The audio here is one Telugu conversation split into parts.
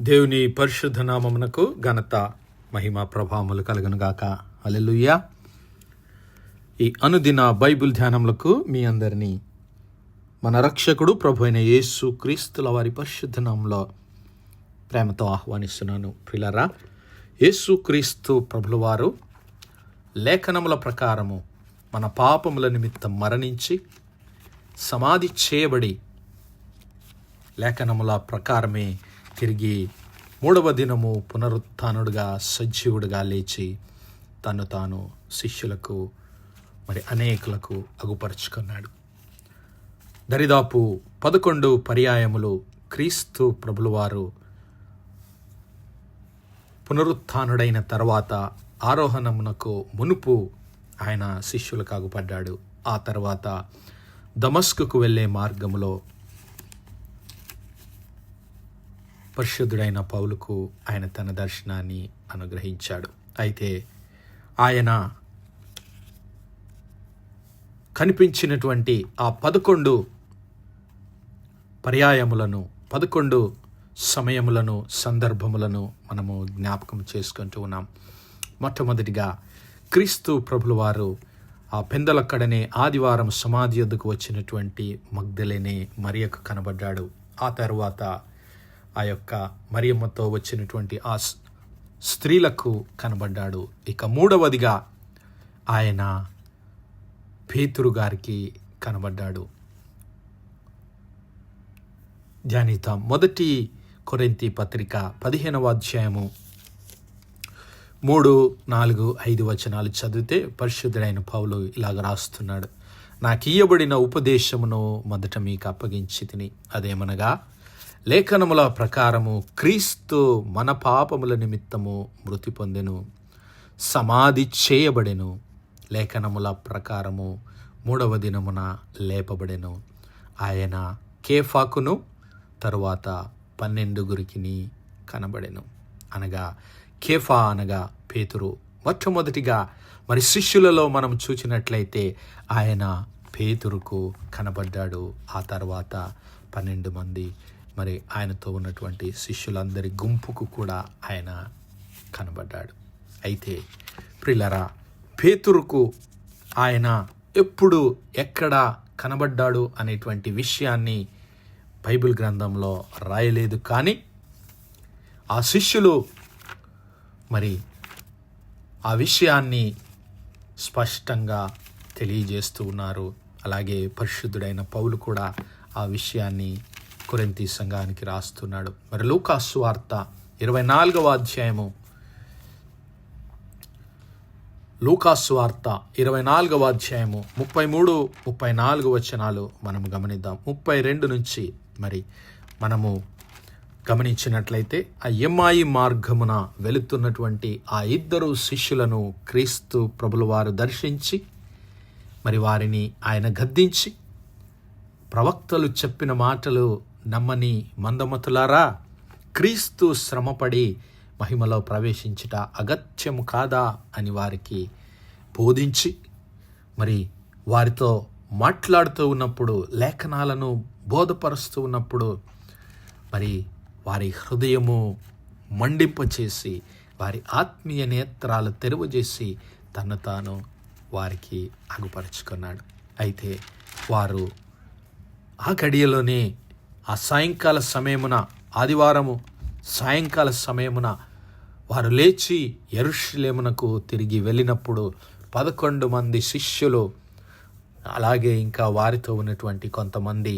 దేవుని పరిశుద్ధ నామమునకు ఘనత మహిమ ప్రభావములు కలుగునుగాక. హల్లెలూయా. ఈ అనుదిన బైబిల్ ధ్యానములకు మీ అందరినీ మన రక్షకుడు ప్రభు అయిన యేసు క్రీస్తుల వారి పరిశుద్ధ నామములో ప్రేమతో ఆహ్వానిస్తున్నాను. ప్రియులారా, యేసు క్రీస్తు ప్రభుల వారు లేఖనముల ప్రకారము మన పాపముల నిమిత్తం మరణించి సమాధి చేయబడి లేఖనముల ప్రకారమే తిరిగి మూడవ దినము పునరుత్థానుడుగా సజీవుడిగా లేచి తను తాను శిష్యులకు అనేకులకు అగుపరుచుకున్నాడు. దరిదాపు 11 పర్యాయములు క్రీస్తు ప్రభుల వారు పునరుత్థానుడైన తర్వాత ఆరోహణమునకు మునుపు ఆయన శిష్యులకు అగుపడ్డాడు. ఆ తర్వాత దమస్కుకు వెళ్ళే మార్గములో పరిశుద్ధుడైన పౌలుకు ఆయన తన దర్శనాన్ని అనుగ్రహించాడు. అయితే ఆయన కనిపించినటువంటి ఆ 11 పర్యాయములను 11 సమయములను సందర్భములను మనము జ్ఞాపకం చేసుకుంటూ ఉన్నాం. మొట్టమొదటిగా క్రీస్తు ప్రభుల వారు ఆ పెందలక్కడనే ఆదివారం సమాధి యొద్దకు వచ్చినటువంటి మగ్దలేనే మరియకు కనబడ్డాడు. ఆ తర్వాత ఆ యొక్క మరియమ్మతో వచ్చినటువంటి ఆ స్త్రీలకు కనబడ్డాడు. ఇక మూడవదిగా ఆయన పేతురు గారికి కనబడ్డాడు. ధ్యానిద్దాం. 1 కొరింథీ పత్రిక 15వ అధ్యాయము 3, 4, 5 వచనాలు చదివితే పరిశుద్ధుడైన పౌలు ఇలాగ రాస్తున్నాడు. నాకు ఇయ్యబడిన ఉపదేశమును మొదట మీకు అప్పగించి తిని, అదేమనగా లేఖనముల ప్రకారము క్రీస్తు మన పాపముల నిమిత్తము మృతి పొందెను, సమాధి చేయబడెను, లేఖనముల ప్రకారము మూడవ దినమున లేపబడెను. ఆయన కేఫాకును తరువాత 12 కనబడెను. అనగా కేఫా అనగా పేతురు. మొట్టమొదటిగా శిష్యులలో మనం చూచినట్లయితే ఆయన పేతురుకు కనబడ్డాడు. ఆ తర్వాత 12 మంది ఆయనతో ఉన్నటువంటి శిష్యులందరి గుంపుకు కూడా ఆయన కనబడ్డాడు. అయితే ప్రియులారా, పేతురుకు ఆయన ఎప్పుడు ఎక్కడ కనబడ్డాడు అనేటువంటి విషయాన్ని బైబిల్ గ్రంథంలో రాయలేదు. కానీ ఆ శిష్యులు ఆ విషయాన్ని స్పష్టంగా తెలియజేస్తూ ఉన్నారు. అలాగే పరిశుద్ధుడైన పౌలు కూడా ఆ విషయాన్ని కొరింథీ సంఘానికి రాస్తున్నాడు. లూకా సువార్త 24వ అధ్యాయము, లూకా సువార్త 24వ అధ్యాయము 33, 34 వచనాలు మనము గమనిద్దాం. 32 నుంచి మనము గమనించినట్లయితే ఆ ఎమ్మాయి మార్గమున వెళుతున్నటువంటి ఆ 2 శిష్యులను క్రీస్తు ప్రభుల వారు దర్శించి వారిని ఆయన గద్దించి, ప్రవక్తలు చెప్పిన మాటలు నమ్మని మందమతులారా, క్రీస్తు శ్రమపడి మహిమలో ప్రవేశించుట అగత్యము కాదా అని వారికి బోధించి వారితో మాట్లాడుతూ ఉన్నప్పుడు, లేఖనాలను బోధపరుస్తూ ఉన్నప్పుడు వారి హృదయము మండింపచేసి, వారి ఆత్మీయ నేత్రాలు తెరువజేసి తను తాను వారికి అగుపరుచుకున్నాడు. అయితే వారు ఆ గడియలోనే ఆ సాయంకాల సమయమున, ఆదివారము సాయంకాల సమయమున వారు లేచి యెరూషలేమునకు తిరిగి వెళ్ళినప్పుడు 11 మంది శిష్యులు, అలాగే ఇంకా వారితో ఉన్నటువంటి కొంతమంది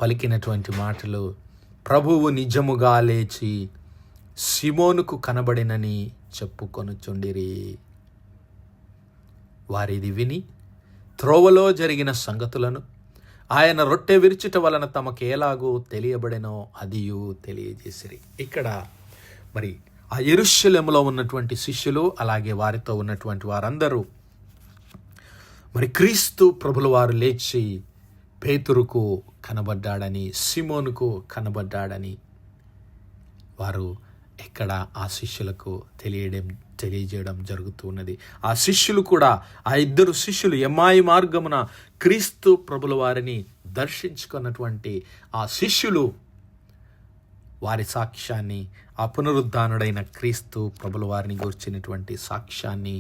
పలికినటువంటి మాటలు, ప్రభువు నిజముగా లేచి సిమోనుకు కనబడినని చెప్పుకొనుచుండిరి. వారిది విని త్రోవలో జరిగిన సంగతులను, ఆయన రొట్టె విరుచుట వలన తమకు ఎలాగో తెలియబడెనో అదియు తెలియజేసిరి. ఇక్కడ ఆ యెరూషలేములో ఉన్నటువంటి శిష్యులు, అలాగే వారితో ఉన్నటువంటి వారందరూ క్రీస్తు ప్రభుల వారు లేచి పేతురుకు కనబడ్డాడని, సిమోనుకు కనబడ్డాడని వారు ఇక్కడ ఆ శిష్యులకు తెలియజేయడం జరుగుతున్నది. ఆ శిష్యులు కూడా, ఆ 2 శిష్యులు ఎమ్మాయి మార్గమున క్రీస్తు ప్రభుల వారిని దర్శించుకున్నటువంటి ఆ శిష్యులు వారి సాక్ష్యాన్ని, ఆ పునరుద్ధానుడైన క్రీస్తు ప్రభుల వారిని గూర్చినటువంటి సాక్ష్యాన్ని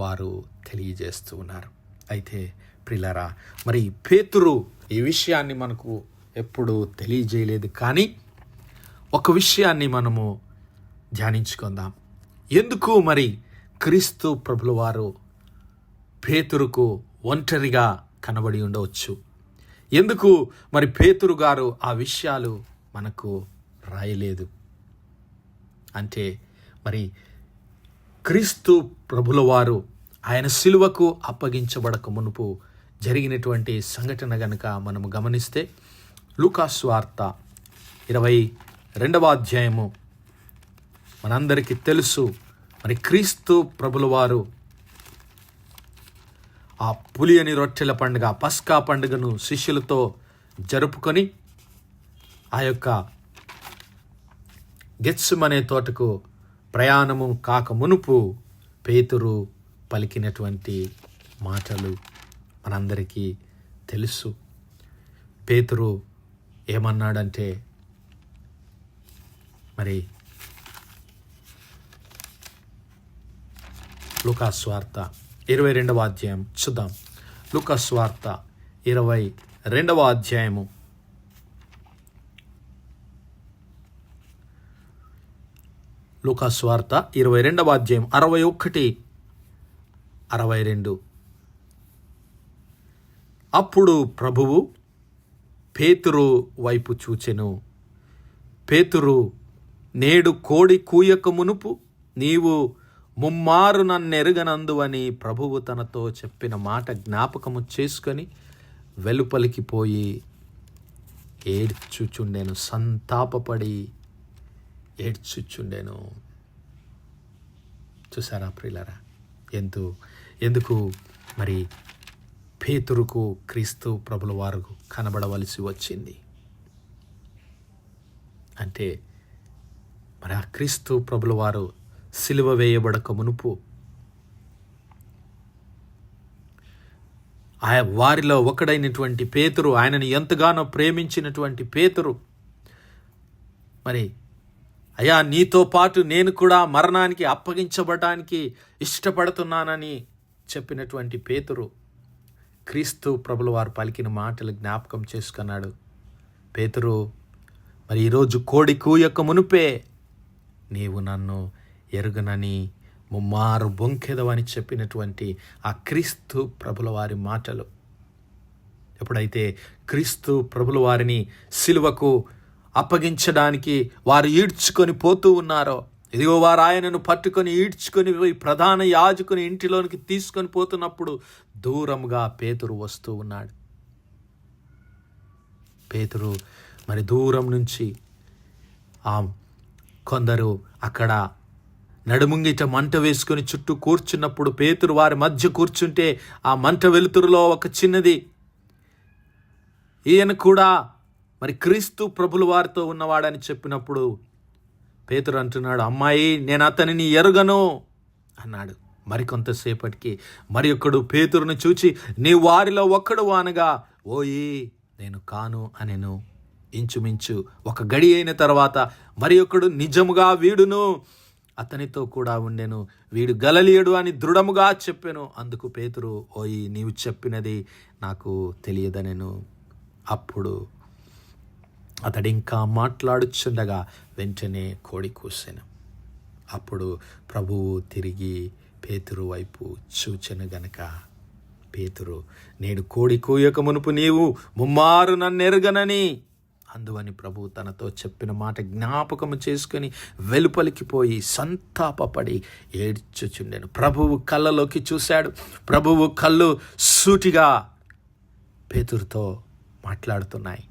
వారు తెలియజేస్తూ ఉన్నారు. అయితే ప్రియులారా, మరి పేతురు ఈ విషయాన్ని మనకు ఎప్పుడు తెలియజేయలేదు. కానీ ఒక విషయాన్ని మనము ధ్యానించుకుందాం. ఎందుకు మరి క్రీస్తు ప్రభుల వారు పేతురుకు ఒంటరిగా కనబడి ఉండవచ్చు? ఎందుకు మరి పేతురు గారు ఆ విషయాలు మనకు రాయలేదు? అంటే మరి క్రీస్తు ప్రభుల వారు ఆయన సిలువకు అప్పగించబడక మునుపు జరిగినటువంటి సంఘటన గనుక మనము గమనిస్తే, లూకాసు వార్త 22వ అధ్యాయము మనందరికీ తెలుసు. మరి క్రీస్తు ప్రభుల వారు ఆ పులియని రొట్టెల పండుగ, పస్కా పండుగను శిష్యులతో జరుపుకొని ఆ యొక్క గెత్సెమనే తోటకు ప్రయాణము కాక మునుపు పేతురు పలికినటువంటి మాటలు మనందరికీ తెలుసు. పేతురు ఏమన్నాడంటే, మరి లూకాసు వార్త 22వ అధ్యాయం చూద్దాం. లూకాసు వార్త 22వ అధ్యాయము లూకాసు వార్త 22వ అధ్యాయం 61, 62. అప్పుడు ప్రభువు పేతురు వైపు చూచెను. పేతురు, నేడు కోడి కూయక మునుపు నీవు ముమ్మారు నన్నెరుగనందువని ప్రభువు తనతో చెప్పిన మాట జ్ఞాపకము చేసుకొని వెలుపలికి పోయి ఏడ్చుచుండెను. సంతాపపడి ఏడ్చుచుండెను. చూసారా ప్రియులారా, ఎందుకు మరి పేతురుకు క్రీస్తు ప్రభుల వారు కనబడవలసి వచ్చింది అంటే, మరి ఆ క్రీస్తు ప్రభుల వారు సిలువ వేయబడక మునుపు వారిలో ఒకడైనటువంటి పేతురు, ఆయనను ఎంతగానో ప్రేమించినటువంటి పేతురు, మరి అయ్యా నీతో పాటు నేను కూడా మరణానికి అప్పగించబడడానికి ఇష్టపడుతున్నానని చెప్పినటువంటి పేతురు క్రీస్తు ప్రభుల వారు పలికిన మాటలు జ్ఞాపకం చేసుకున్నాడు. పేతురు, మరి ఈరోజు కోడి కూయక మునుపే నీవు నన్ను ఎరుగనని ముమ్మారు బొంకెదవని చెప్పినటువంటి ఆ క్రీస్తు ప్రభుల వారి మాటలు ఎప్పుడైతే క్రీస్తు ప్రభుల వారిని సిలువకు అప్పగించడానికి వారు ఈడ్చుకొని పోతూ ఉన్నారో, ఇదిగో వారు ఆయనను పట్టుకొని ఈడ్చుకొని పోయి ప్రధాన యాజకుని ఇంటిలోనికి తీసుకొని పోతున్నప్పుడు దూరంగా పేతురు వస్తూ ఉన్నాడు. పేతురు మరి దూరం నుంచి కొందరు అక్కడ నడుముంగిట మంట వేసుకొని చుట్టూ కూర్చున్నప్పుడు పేతురు వారి మధ్య కూర్చుంటే ఆ మంట వెలుతురులో ఒక చిన్నది, ఈయన కూడా మరి క్రీస్తు ప్రభుల వారితో ఉన్నవాడని చెప్పినప్పుడు పేతురు అంటున్నాడు, అమ్మాయి నేను అతనిని ఎరుగను అన్నాడు. మరికొంతసేపటికి మరి ఒకడు పేతురును చూచి నీ వారిలో ఒక్కడు అనగా, ఓయి నేను కాను అనెను. ఇంచుమించు ఒక గడి అయిన తర్వాత మరి ఒకడు నిజముగా వీడును అతనితో కూడా ఉండెను, వీడు గలిలయుడు అని దృఢముగా చెప్పెను. అందుకు పేతురు, ఓయి నీవు చెప్పినది నాకు తెలియదనెను. అప్పుడు అతడు ఇంకా మాట్లాడుచుండగా వెంటనే కోడి కూసెను. అప్పుడు ప్రభువు తిరిగి పేతురు వైపు చూచెను గనక పేతురు, నేడు కోడి కూయక మునుపు నీవు ముమ్మారు నన్నెరుగనని అందువని ప్రభువు తనతో చెప్పిన మాట జ్ఞాపకము చేసుకొని వెలుపలికి పోయి సంతాపపడి ఏడ్చుచుండెను. ప్రభువు కళ్ళలోకి చూశాడు. ప్రభువు కళ్ళు సూటిగా పేతురుతో మాట్లాడుతున్నాయి.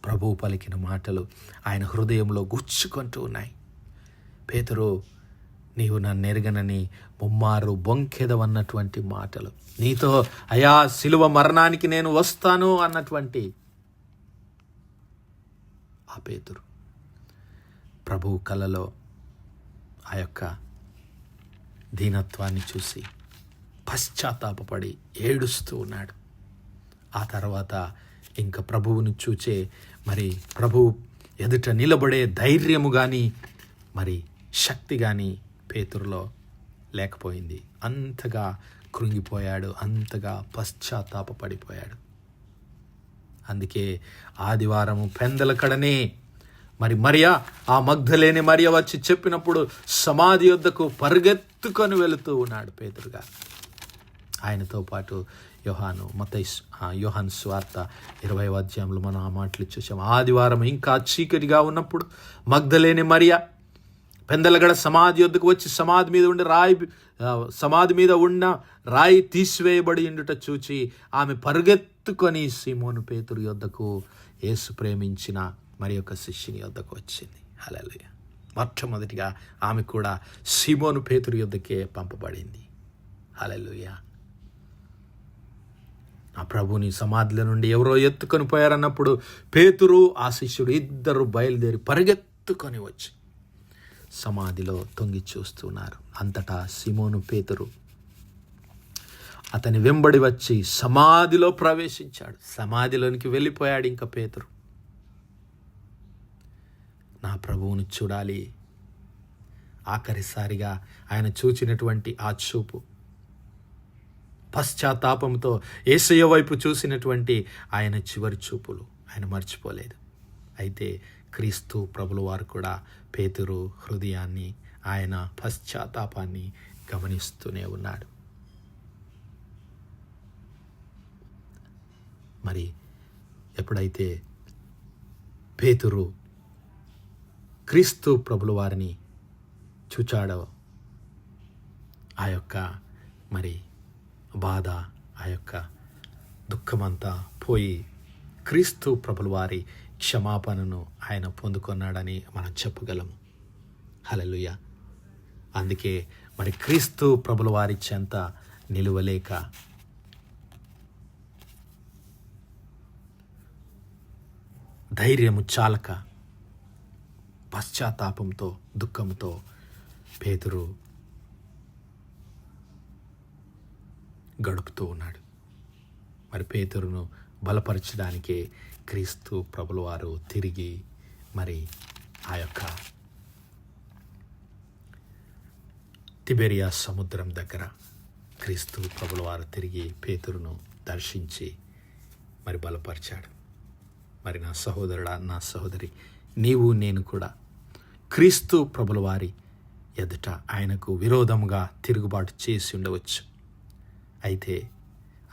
ప్రభువు పలికిన మాటలు ఆయన హృదయంలో గుచ్చుకుంటూ ఉన్నాయి. పేతురు, నీవు నన్ను ఎరగనని ముమ్మారు బొంకెదవన్నటువంటి మాటలు, నీతో అయా సిలువ మరణానికి నేను వస్తాను అన్నటువంటి ఆ పేతురు ప్రభువు కలలో ఆ యొక్క దీనత్వాన్ని చూసి పశ్చాత్తాపపడి ఏడుస్తూ ఉన్నాడు. ఆ తర్వాత ఇంకా ప్రభువును చూచే మరి ప్రభువు ఎదుట నిలబడే ధైర్యము కానీ మరి శక్తి కానీ పేతురులో లేకపోయింది. అంతగా కృంగిపోయాడు, అంతగా పశ్చాత్తాపపడిపోయాడు. అందుకే ఆదివారము పెందల కడనే మరి మరియా, ఆ మగ్ధలేని మరియ వచ్చి చెప్పినప్పుడు సమాధి యొద్దకు పరిగెత్తుకొని వెళుతూ ఉన్నాడు పేతురుగా. ఆయనతో పాటు యోహాను సువార్త 20వ అధ్యాయంలో మనం ఆ మాటలు చూసాం. ఆదివారం ఇంకా చీకటిగా ఉన్నప్పుడు మగ్ధలేని మరియ పెందలగడ సమాధి యొద్దకు వచ్చి సమాధి మీద ఉన్న రాయి తీసివేయబడి ఉండుట చూచి ఆమె పరిగెత్తుకొని సీమోను పేతురు యొద్దకు, యేసు ప్రేమించిన మరి యొక్క శిష్యుని యొద్దకు వచ్చింది. హల్లెలూయా. మొట్టమొదటిగా ఆమె కూడా సీమోను పేతురు యొద్దకే పంపబడింది. హల్లెలూయా. ఆ ప్రభుని సమాధిలో నుండి ఎవరో ఎత్తుకొని పోయారన్నప్పుడు పేతురు ఆ శిష్యుడు ఇద్దరు బయలుదేరి పరిగెత్తుకొని వచ్చి సమాధిలో తొంగి చూస్తున్నారు. అంతటా సీమోను పేతురు అతని వెంబడి వచ్చి సమాధిలో ప్రవేశించాడు. సమాధిలోనికి వెళ్ళిపోయాడు. ఇంకా పేతురు నా ప్రభువును చూడాలి. ఆఖరిసారిగా ఆయన చూచినటువంటి ఆ చూపు, పశ్చాత్తాపంతో యేసయ్య వైపు చూసినటువంటి ఆయన చివరి చూపులు ఆయన మర్చిపోలేదు. అయితే క్రీస్తు ప్రభుల వారు కూడా పేతురు హృదయాన్ని, ఆయన పశ్చాత్తాపాన్ని గమనిస్తూనే ఉన్నాడు. మరి ఎప్పుడైతే పేతురు క్రీస్తు ప్రభుల వారిని చూచాడో ఆ యొక్క మరి బాధ, ఆ యొక్క దుఃఖమంతా పోయి క్రీస్తు ప్రభుల వారి క్షమాపణను ఆయన పొందుకున్నాడని మనం చెప్పగలము. హల్లెలూయా. అందుకే మరి క్రీస్తు ప్రభుల వారి చెంత నిలువలేక ధైర్యము చాలక పశ్చాత్తాపంతో దుఃఖంతో పేతురు గడుపుతూ ఉన్నాడు. మరి పేతురును బలపరచడానికే క్రీస్తు ప్రభుల వారు తిరిగి మరి ఆ యొక్క తిబెరియా సముద్రం దగ్గర క్రీస్తు ప్రభుల వారు తిరిగి పేతురును దర్శించి మరి బలపరిచాడు. మరి నా సహోదరుడా, నా సహోదరి, నీవు నేను కూడా క్రీస్తు ప్రభుల వారి ఎదుట ఆయనకు విరోధముగా తిరుగుబాటు చేసి ఉండవచ్చు. అయితే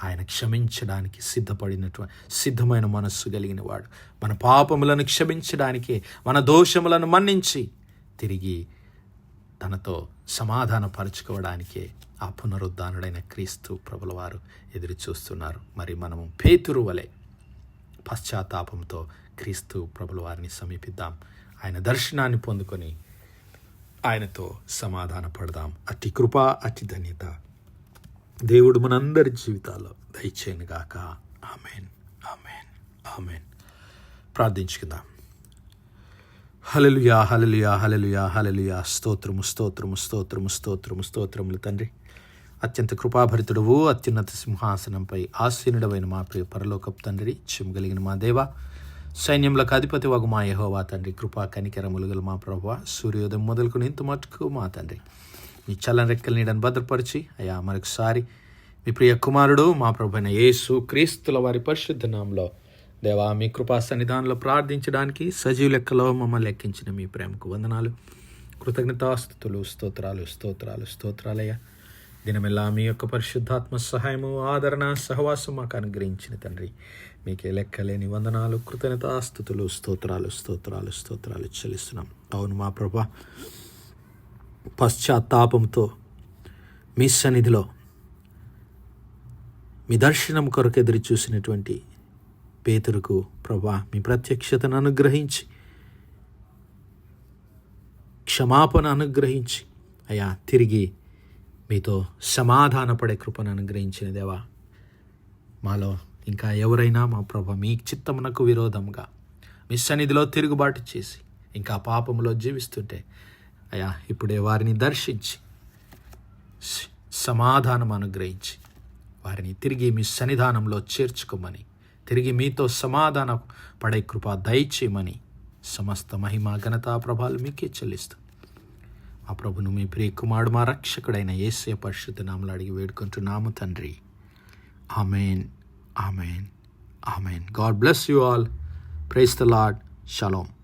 ఆయన క్షమించడానికి సిద్ధమైన మనస్సు కలిగిన వాడు. మన పాపములను క్షమించడానికి, మన దోషములను మన్నించి తిరిగి తనతో సమాధానపరచుకోవడానికే ఆ పునరుద్ధానుడైన క్రీస్తు ప్రభుల వారు ఎదురు చూస్తున్నారు. మరి మనము పేతురు వలె పశ్చాత్తాపంతో క్రీస్తు ప్రభుల వారిని సమీపిద్దాం. ఆయన దర్శనాన్ని పొందుకొని ఆయనతో సమాధాన పడదాం. అట్టి కృప, అట్టి ధన్యత దేవుడు మనందరి జీవితాల్లో దయచేయనుగాక. ఆమేన్, ఆమేన్, ఆమేన్. ప్రార్థించుకుందాం. హల్లెలూయా, హల్లెలూయా, హల్లెలూయా, హల్లెలూయా. స్తోత్రము, స్తోత్రము, స్తోత్రము, స్తోత్రము, స్తోత్రములు తండ్రి. అత్యంత కృపాభరితుడవు, అత్యున్నత సింహాసనంపై ఆసీనుడవైన మా ప్రియ పరలోకపు తండ్రి, చిమ్మగలిగిన మా దేవ, సైన్యములకు అధిపతి వగు మా యెహోవా తండ్రి, కృపా కనికరములు గల మా ప్రభువా, సూర్యోదయం మొదలుకొని ఇంత మటుకు మా తండ్రి మీ చల్లని రెక్కల నీడను భద్రపరిచి అయ్యా మరొకసారి మీ ప్రియ కుమారుడు మా ప్రభువైన యేసు క్రీస్తుల వారి పరిశుద్ధ నామములో దేవా మీ కృపా సన్నిధానంలో ప్రార్థించడానికి సజీవ లెక్కలో మమ్మల్ని లెక్కించిన మీ ప్రేమకు వందనాలు, కృతజ్ఞతాస్తుతులు, స్తోత్రాలు, స్తోత్రాలు, స్తోత్రాలయ్యా. దినమెల్లా మీ యొక్క పరిశుద్ధాత్మ సహాయము, ఆదరణ, సహవాసం మాకు అనుగ్రహించిన తండ్రి, మీకే లెక్కలేని వందనాలు, కృతజ్ఞతాస్తుతులు, స్తోత్రాలు, స్తోత్రాలు, స్తోత్రాలు చెల్లిస్తున్నాం. అవును మా ప్రభా, పశ్చాత్తాపంతో మీ సన్నిధిలో మీ దర్శనం కొరకు ఎదురు చూసినటువంటి పేతురుకు ప్రభా మీ ప్రత్యక్షతను అనుగ్రహించి, క్షమాపణ అనుగ్రహించి అయ్యా తిరిగి మీతో సమాధానపడే కృపను అనుగ్రహించిన దేవా, మాలో ఇంకా ఎవరైనా మా ప్రభా మీ చిత్తమునకు విరోధంగా మీ సన్నిధిలో తిరుగుబాటు చేసి ఇంకా పాపములో జీవిస్తుంటే అయ్యా ఇప్పుడే వారిని దర్శించి సమాధానం అనుగ్రహించి వారిని తిరిగి మీ సన్నిధానంలో చేర్చుకోమని తిరిగి మీతో సమాధాన పడే కృప దయచేయమని సమస్త మహిమ ఘనతా ప్రభావాలు మీకే చెల్లిస్తూ ఆ ప్రభును మీ ప్రియ కుమారుడు మా రక్షకుడైన యేసయ్య పరిశుద్ధ నామములో అడిగి వేడుకుంటున్నాము తండ్రి. Amen, amen, amen. God bless you all. Praise the Lord. Shalom.